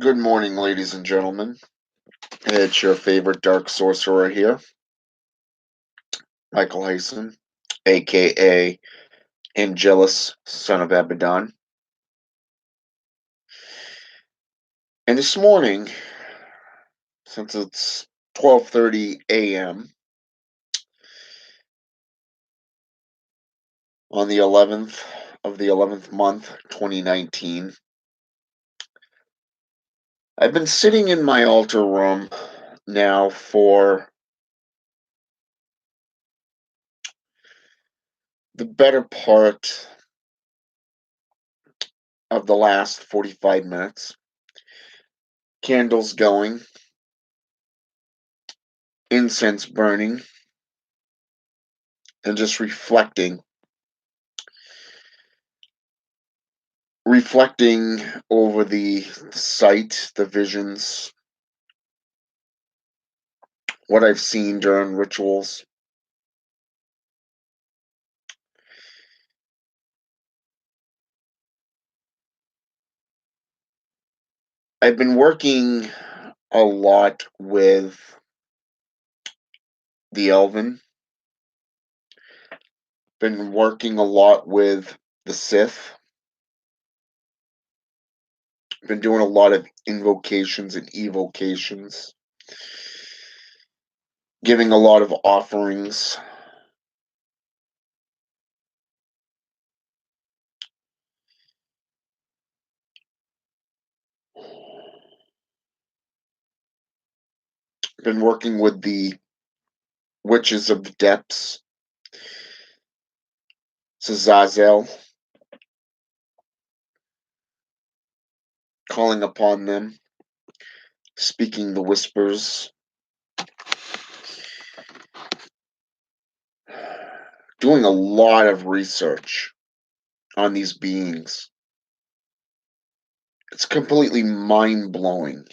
Good morning, ladies and gentlemen. It's your favorite dark sorcerer here, Michael Hyson, aka Angelus, son of Abaddon. And this morning, since it's 12:30 a.m. on the 11th of the 11th month, 2019, I've been sitting in my altar room now for the better part of the last 45 minutes. Candles going, incense burning, and just reflecting over the sight, the visions, what I've seen during rituals. I've been working a lot with the Elven, been working a lot with the Sith, been doing a lot of invocations and evocations, giving a lot of offerings. Been working with the Witches of the Depths, Zazel, calling upon them, speaking the whispers, doing a lot of research on these beings. It's completely mind blowing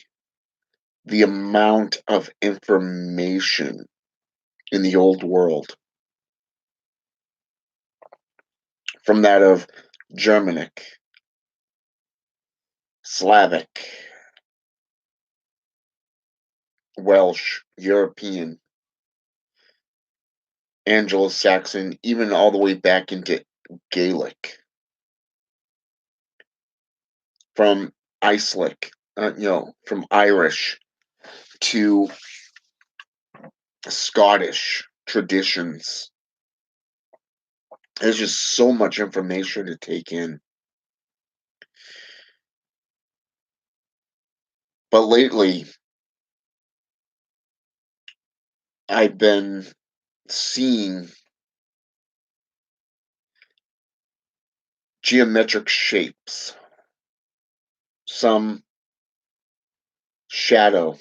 the amount of information in the old world, from that of Germanic, Slavic, Welsh, European, Anglo-Saxon, even all the way back into Gaelic, from Icelandic, from Irish to Scottish traditions. There's just so much information to take in. But lately, I've been seeing geometric shapes, some shadow,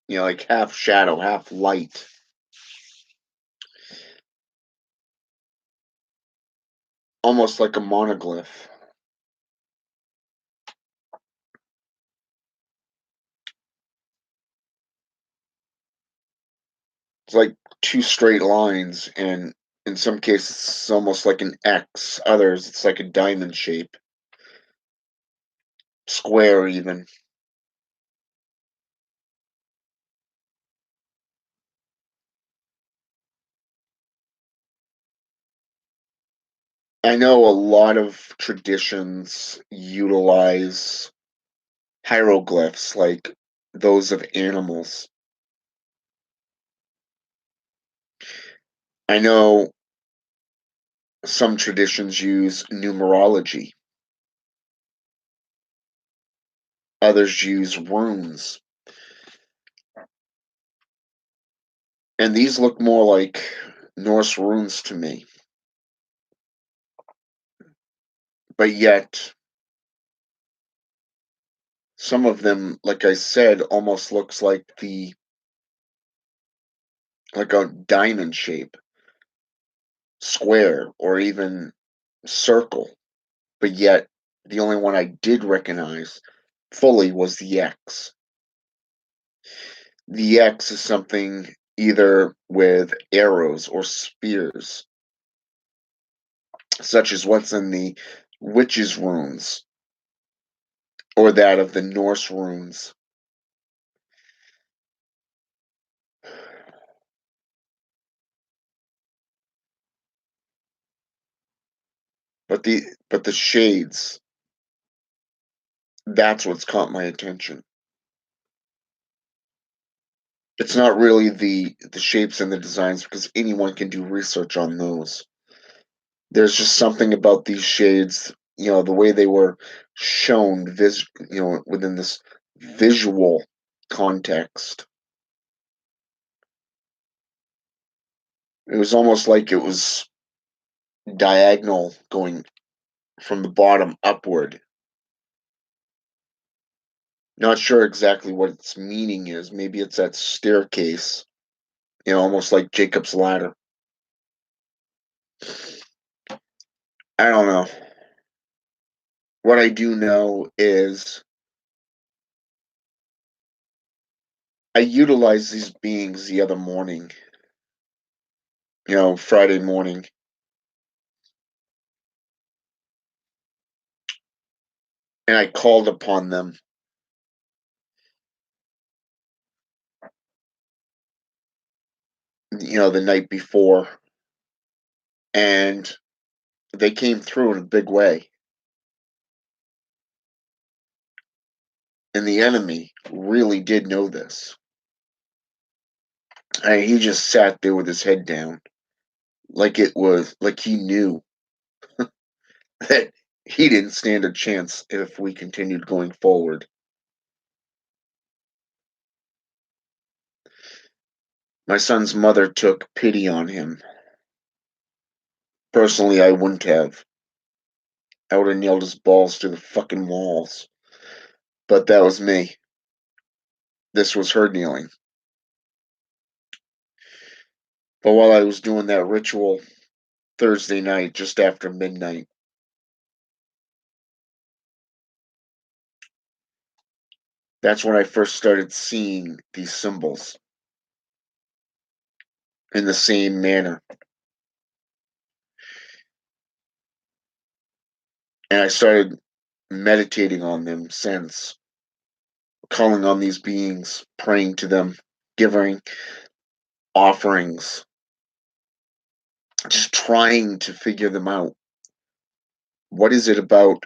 like half shadow, half light. Almost like a monoglyph. It's like two straight lines, and in some cases, it's almost like an X. Others, it's like a diamond shape, square even. I know a lot of traditions utilize hieroglyphs like those of animals. I know some traditions use numerology, others use runes. And these look more like Norse runes to me. But yet, some of them, like I said, almost looks like a diamond shape, square, or even circle. But yet, the only one I did recognize fully was the X. The X is something either with arrows or spears, such as what's in the witches' runes, or that of the Norse runes. But the shades, that's what's caught my attention. It's not really the shapes and the designs because anyone can do research on those. There's just something about these shades, the way they were shown within this visual context. It was almost like it was diagonal going from the bottom upward. Not sure exactly what its meaning is. Maybe it's that staircase, almost like Jacob's ladder. I don't know. What I do know is I utilized these beings the other morning, Friday morning, and I called upon them, the night before, and they came through in a big way. And the enemy really did know this. And he just sat there with his head down, like he knew that he didn't stand a chance if we continued going forward. My son's mother took pity on him. Personally, I wouldn't have. I would have nailed his balls to the fucking walls. But that was me. This was her kneeling. But while I was doing that ritual Thursday night, just after midnight, that's when I first started seeing these symbols in the same manner. And I started meditating on them since, calling on these beings, praying to them, giving offerings, just trying to figure them out. What is it about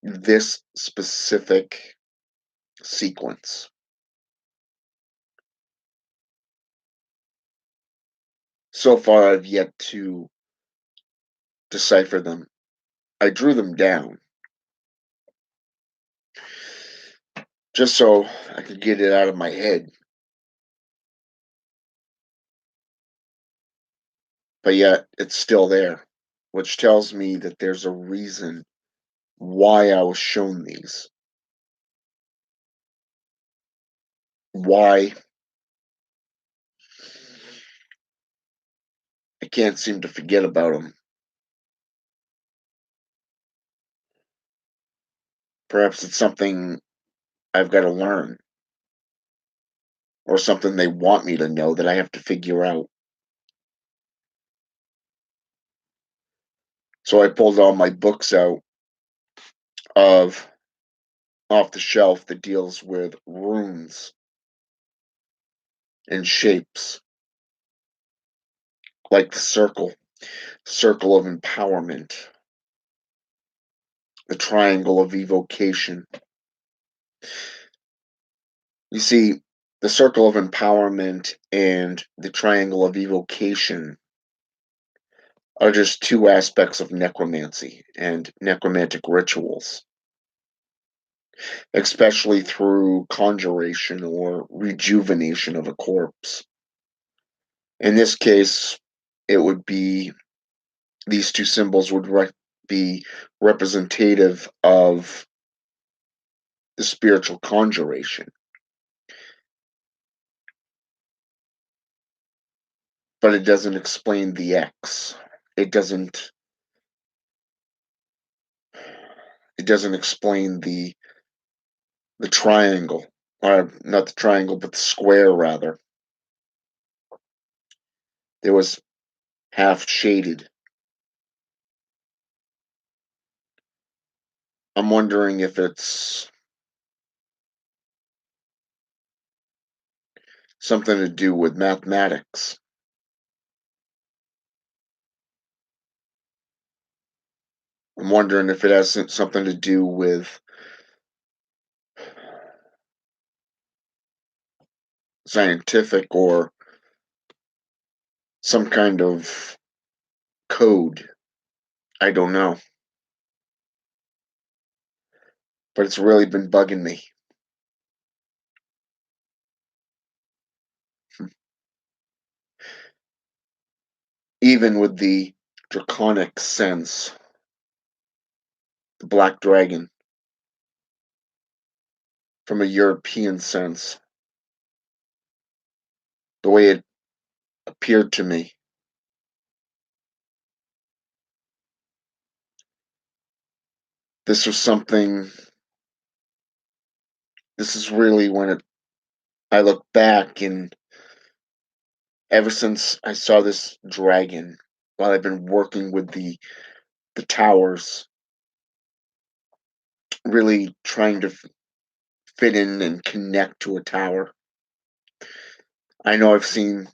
this specific sequence? So far, I've yet to decipher them. I drew them down just so I could get it out of my head, but yet it's still there, which tells me that there's a reason why I was shown these. Why I can't seem to forget about them. Perhaps it's something I've got to learn, or something they want me to know that I have to figure out. So I pulled all my books out of off the shelf that deals with runes and shapes, like the circle of empowerment, the triangle of evocation. You see, the circle of empowerment and the triangle of evocation are just two aspects of necromancy and necromantic rituals, especially through conjuration or rejuvenation of a corpse. In this case, it would be these two symbols would be representative of the spiritual conjuration, but it doesn't explain the X. It doesn't. It doesn't explain the triangle, or not the triangle, but the square rather. It was half shaded. I'm wondering if it's something to do with mathematics. I'm wondering if it has something to do with scientific or some kind of code. I don't know, but it's really been bugging me. Even with the draconic sense, the black dragon, from a European sense, the way it appeared to me. This was something, this is really when I look back, and ever since I saw this dragon, while I've been working with the towers, really trying to fit in and connect to a tower. I know I've seen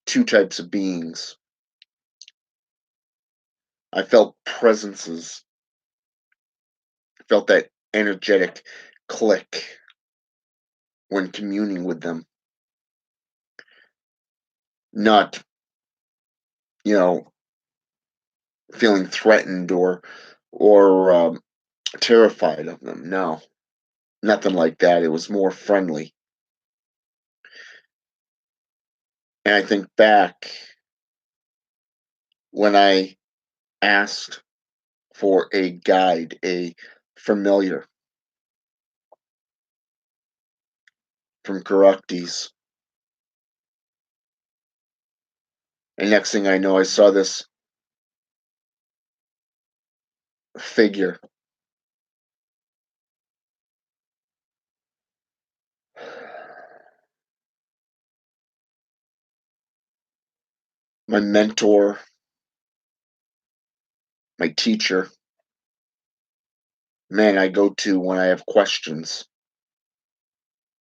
two types of beings. I felt presences, I felt that energetic click when communing with them, not, you know, feeling threatened or terrified of them. No, nothing like that. It was more friendly. And I think back when I asked for a guide, a familiar from Caractères. And next thing I know, I saw this figure. My mentor, my teacher, man I go to when I have questions,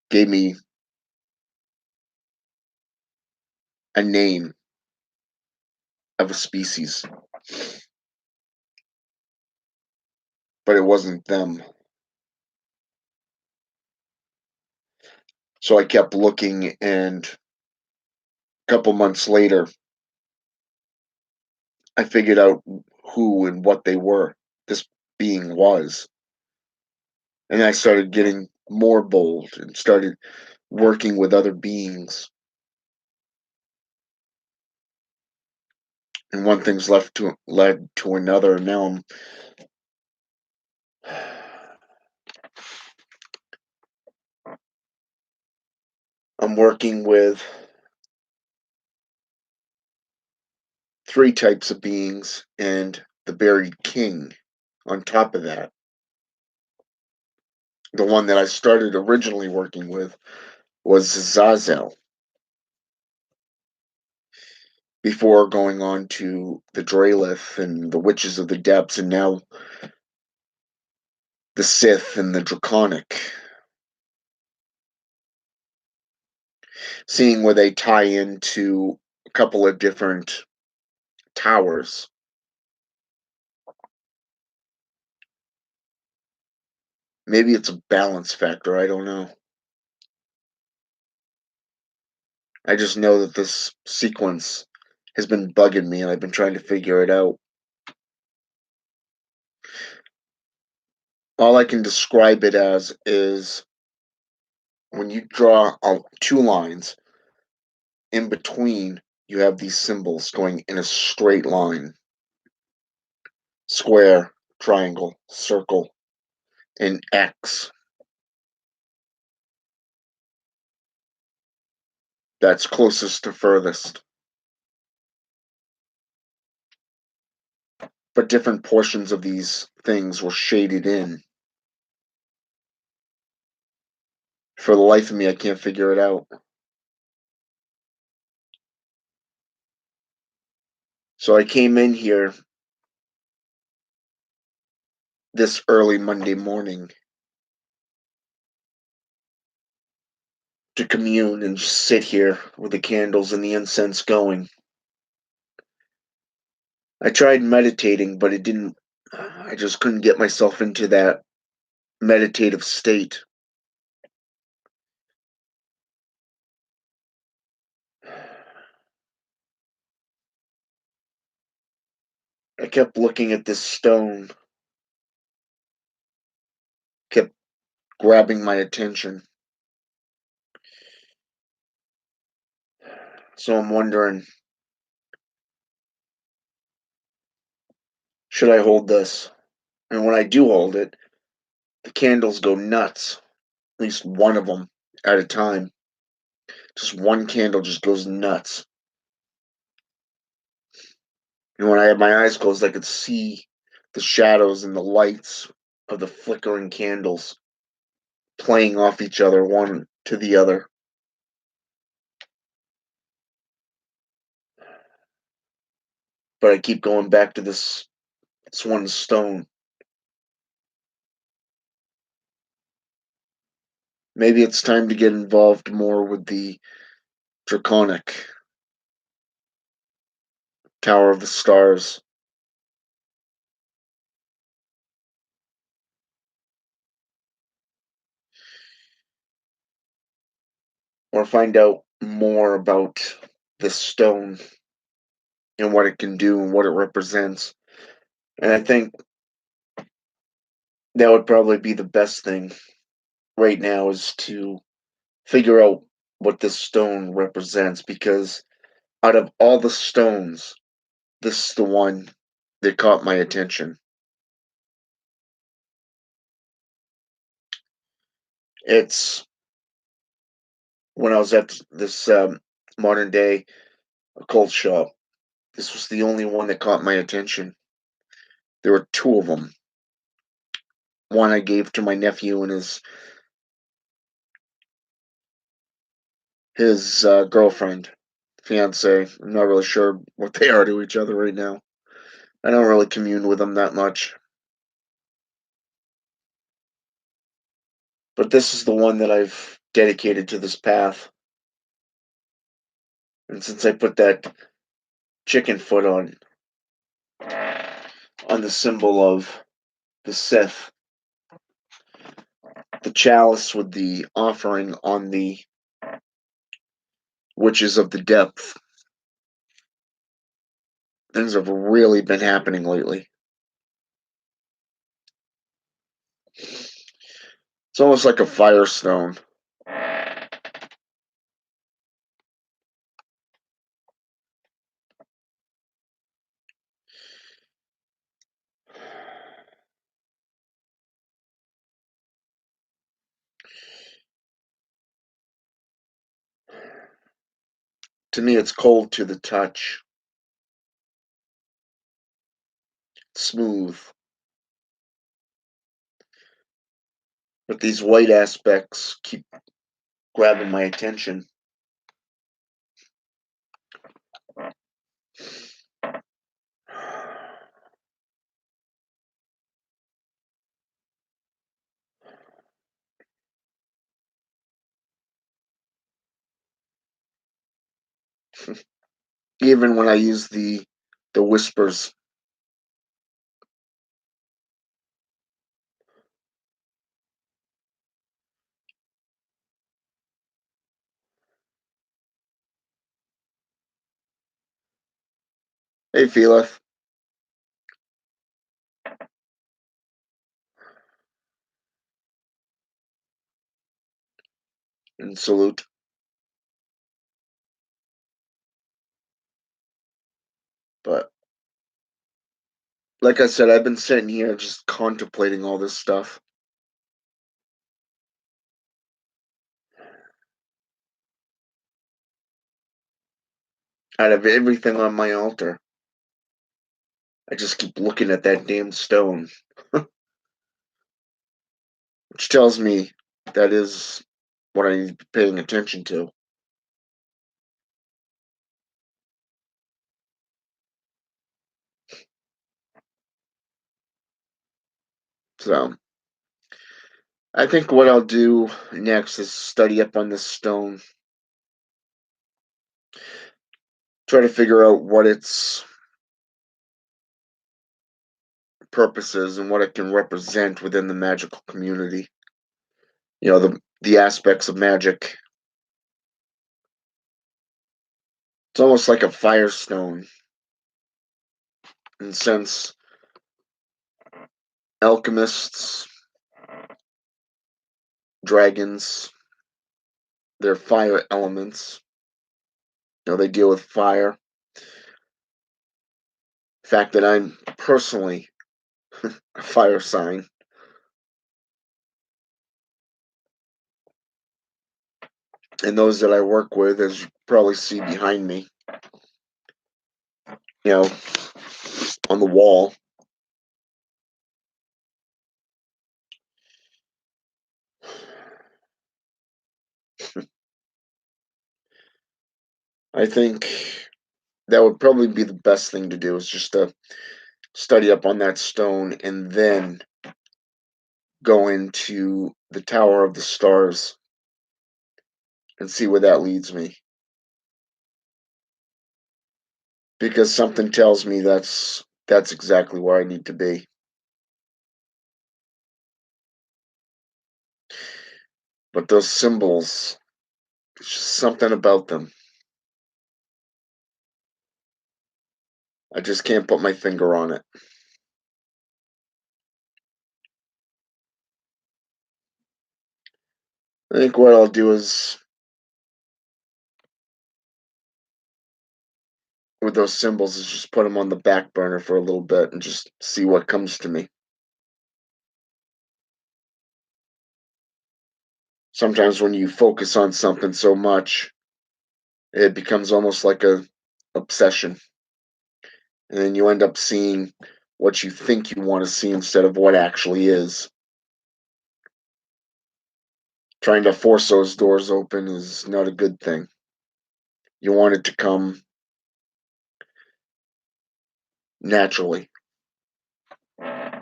gave me a name of a species, but it wasn't them. So I kept looking, and a couple months later, I figured out who and what they were, this being was. And I started getting more bold and started working with other beings. And one thing's led to another. And now I'm working with three types of beings and the buried king on top of that. The one that I started originally working with was Zazel, before going on to the Dralith and the Witches of the Depths, and now the Sith and the Draconic. Seeing where they tie into a couple of different towers. Maybe it's a balance factor, I don't know. I just know that this sequence has been bugging me, and I've been trying to figure it out. All I can describe it as is when you draw two lines, in between, you have these symbols going in a straight line: square, triangle, circle, and X. That's closest to furthest. But different portions of these things were shaded in. For the life of me, I can't figure it out. So I came in here this early Monday morning to commune and just sit here with the candles and the incense going. I tried meditating, but it didn't. I just couldn't get myself into that meditative state. I kept looking at this stone, kept grabbing my attention. So I'm wondering, should I hold this? And when I do hold it, the candles go nuts. At least one of them at a time. Just one candle just goes nuts. And when I had my eyes closed, I could see the shadows and the lights of the flickering candles playing off each other, one to the other. But I keep going back to this one stone. Maybe it's time to get involved more with the Draconic Tower of the Stars. Or find out more about this stone and what it can do and what it represents. And I think that would probably be the best thing right now is to figure out what this stone represents because out of all the stones, this is the one that caught my attention. It's when I was at this modern day occult shop. This was the only one that caught my attention. There were two of them. One I gave to my nephew and his girlfriend, fiance. I'm not really sure what they are to each other right now. I don't really commune with them that much. But this is the one that I've dedicated to this path. And since I put that chicken foot on the symbol of the Sith, the chalice with the offering on the witches of the depth, things have really been happening lately. It's almost like a firestone. To me, it's cold to the touch, smooth, but these white aspects keep grabbing my attention. Even when I use the whispers. Hey, Felith, and salute. But like I said, I've been sitting here just contemplating all this stuff. Out of everything on my altar, I just keep looking at that damn stone, which tells me that is what I need to be paying attention to. So I think what I'll do next is study up on this stone, try to figure out what its purpose is and what it can represent within the magical community. The aspects of magic. It's almost like a firestone, and since alchemists, dragons, they're fire elements. They deal with fire. The fact that I'm personally a fire sign, and those that I work with, as you probably see behind me, you know, on the wall, I think that would probably be the best thing to do is just to study up on that stone and then go into the Tower of the Stars and see where that leads me. Because something tells me that's exactly where I need to be. But those symbols, there's just something about them. I just can't put my finger on it. I think what I'll do is with those symbols is just put them on the back burner for a little bit and just see what comes to me. Sometimes when you focus on something so much, it becomes almost like a obsession. And then you end up seeing what you think you want to see instead of what actually is. Trying to force those doors open is not a good thing. You want it to come naturally. But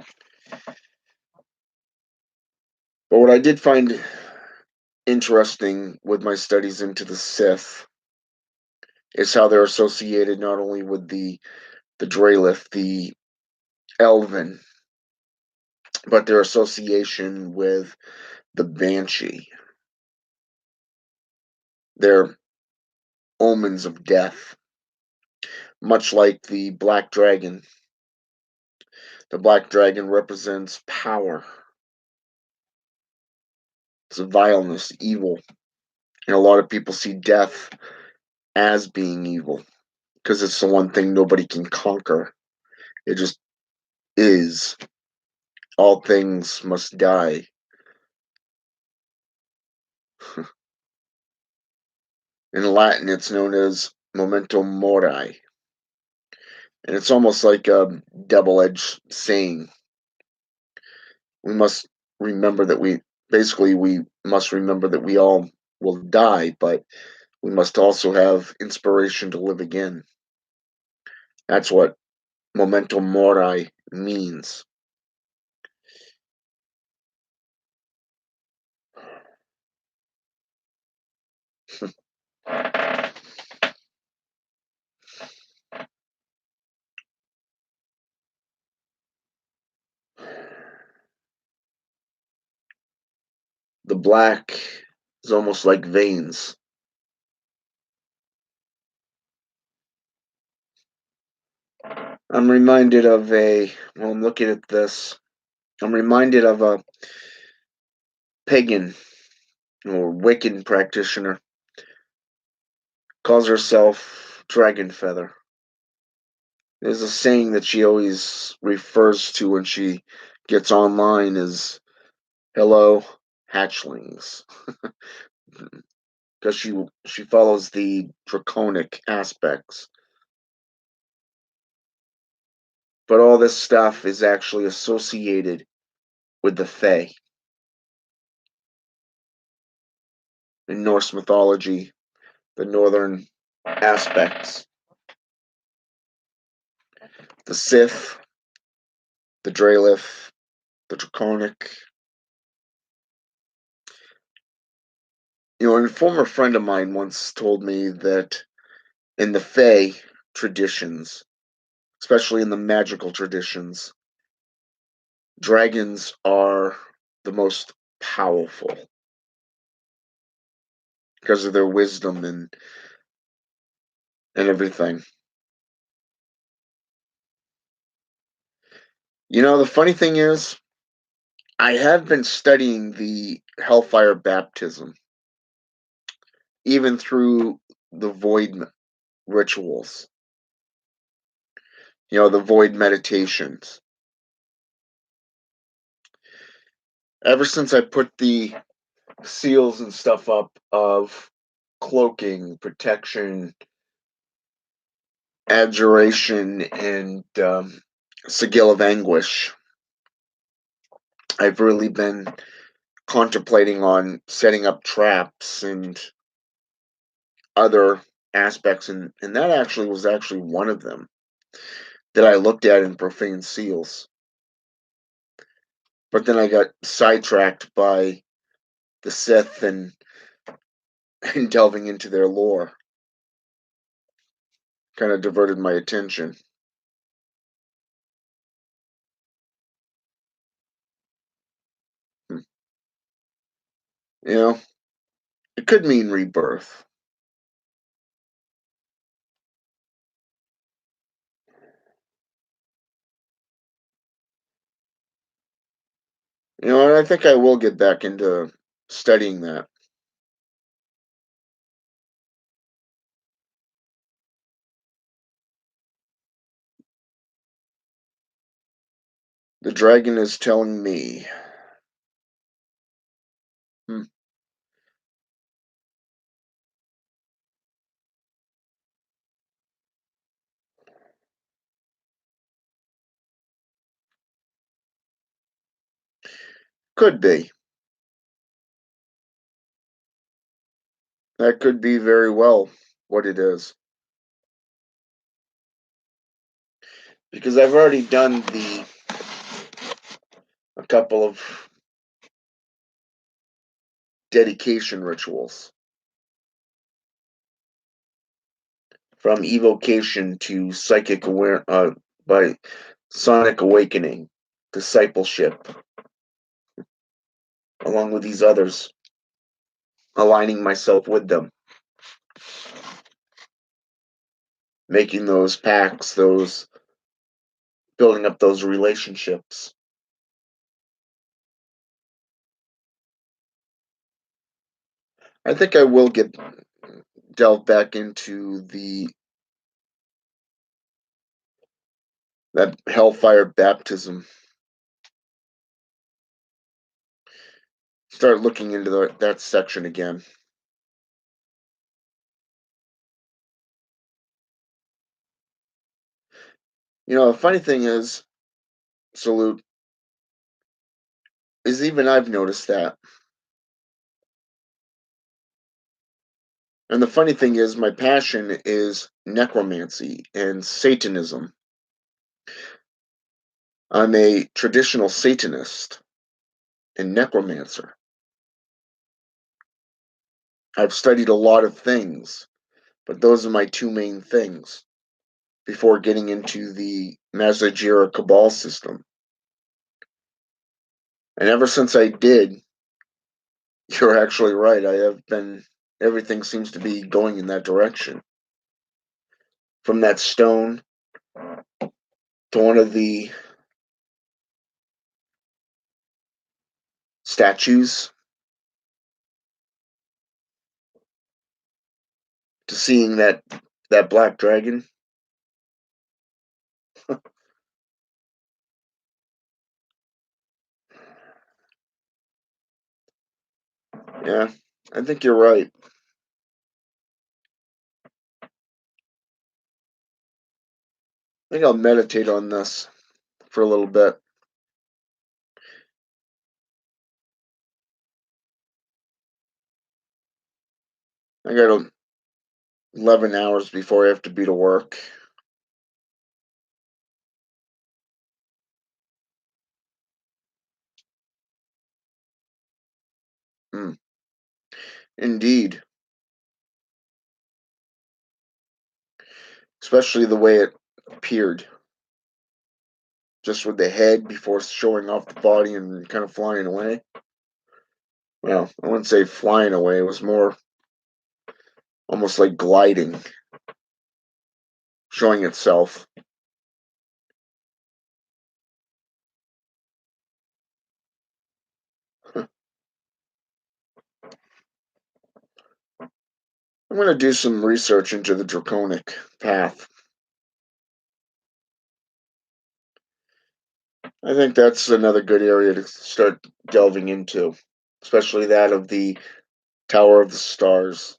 what I did find interesting with my studies into the Sith is how they're associated not only with the Dralith, the Elven, but their association with the Banshee. They're omens of death, much like the Black Dragon. The Black Dragon represents power, it's vileness, evil. And a lot of people see death as being evil because it's the one thing nobody can conquer. It just is. All things must die. In Latin, it's known as memento mori, and it's almost like a double-edged saying. We must remember that we must remember that we all will die, but we must also have inspiration to live again. That's what memento mori means. The black is almost like veins. I'm reminded of well, I'm looking at this, I'm reminded of a pagan or Wiccan practitioner, calls herself Dragon Feather. There's a saying that she always refers to when she gets online is "Hello, hatchlings," because she follows the draconic aspects. But all this stuff is actually associated with the Fae in Norse mythology, the northern aspects, the Sith, the Dralith, the Draconic. A former friend of mine once told me that in the Fae traditions, especially in the magical traditions, dragons are the most powerful because of their wisdom and everything. The funny thing is, I have been studying the hellfire baptism, even through the void rituals, the void meditations. Ever since I put the seals and stuff up of cloaking, protection, abjuration, and sigil of anguish, I've really been contemplating on setting up traps and other aspects, and that actually was one of them that I looked at in Profane Seals. But then I got sidetracked by the Sith and delving into their lore. Kind of diverted my attention. Hmm. You know, it could mean rebirth. And I think I will get back into studying that. The dragon is telling me. Hmm. Could be. That could be very well what it is. Because I've already done a couple of dedication rituals. From evocation to psychic aware by sonic awakening, discipleship, along with these others, aligning myself with them, making those pacts, those building up those relationships. I think I will get delve back into the that hellfire baptism. Start looking into that section again. The funny thing is, Salute, is even I've noticed that. And the funny thing is, my passion is necromancy and Satanism. I'm a traditional Satanist and necromancer. I've studied a lot of things, but those are my two main things before getting into the Mazajira Cabal system. And ever since I did, you're actually right. Everything seems to be going in that direction. From that stone to one of the statues to seeing that black dragon. Yeah, I think you're right. I think I'll meditate on this for a little bit. I got 11 hours before I have to be to work. Hmm. Indeed. Especially the way it appeared, just with the head before showing off the body and kind of flying away. Well, I wouldn't say flying away. It was more almost like gliding, showing itself. I'm going to do some research into the draconic path. I think that's another good area to start delving into, especially that of the Tower of the Stars,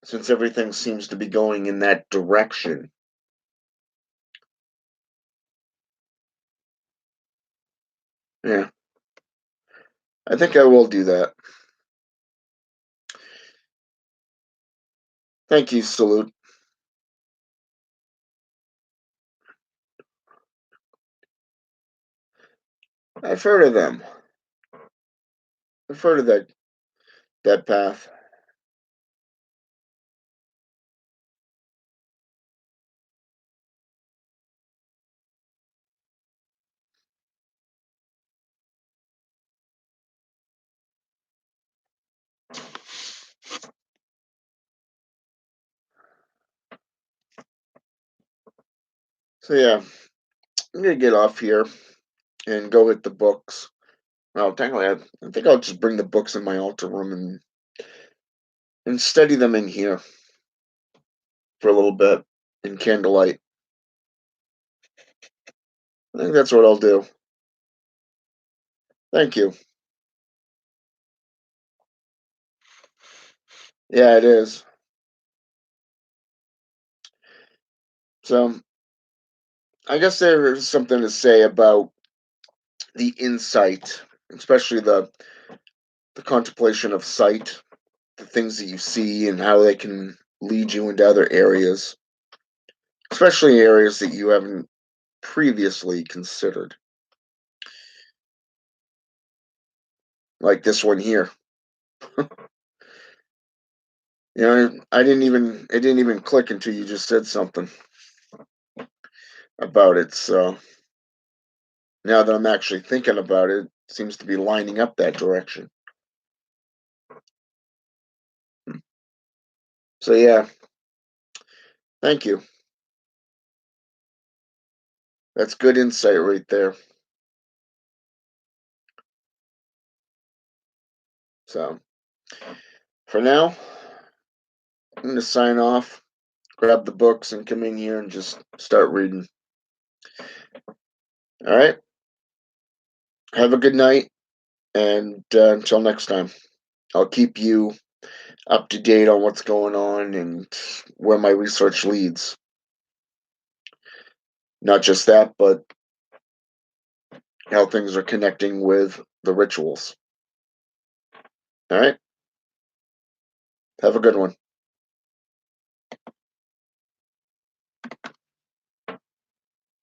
since everything seems to be going in that direction. Yeah, I think I will do that. Thank you, Salute. I've heard of them. I've heard of that path. So yeah, I'm gonna get off here and go get the books. Well, technically, I think I'll just bring the books in my altar room and study them in here for a little bit in candlelight. I think that's what I'll do. Thank you. Yeah, it is. So I guess there is something to say about the insight, especially the contemplation of sight, the things that you see, and how they can lead you into other areas, especially areas that you haven't previously considered, like this one here. I didn't even it didn't even click until you just said something about it. So now that I'm actually thinking about it, it seems to be lining up that direction. So yeah, thank you. That's good insight right there. So for now, I'm gonna sign off, grab the books, and come in here and just start reading. All right. Have a good night, and until next time, I'll keep you up to date on what's going on and where my research leads. Not just that, but how things are connecting with the rituals. All right. Have a good one.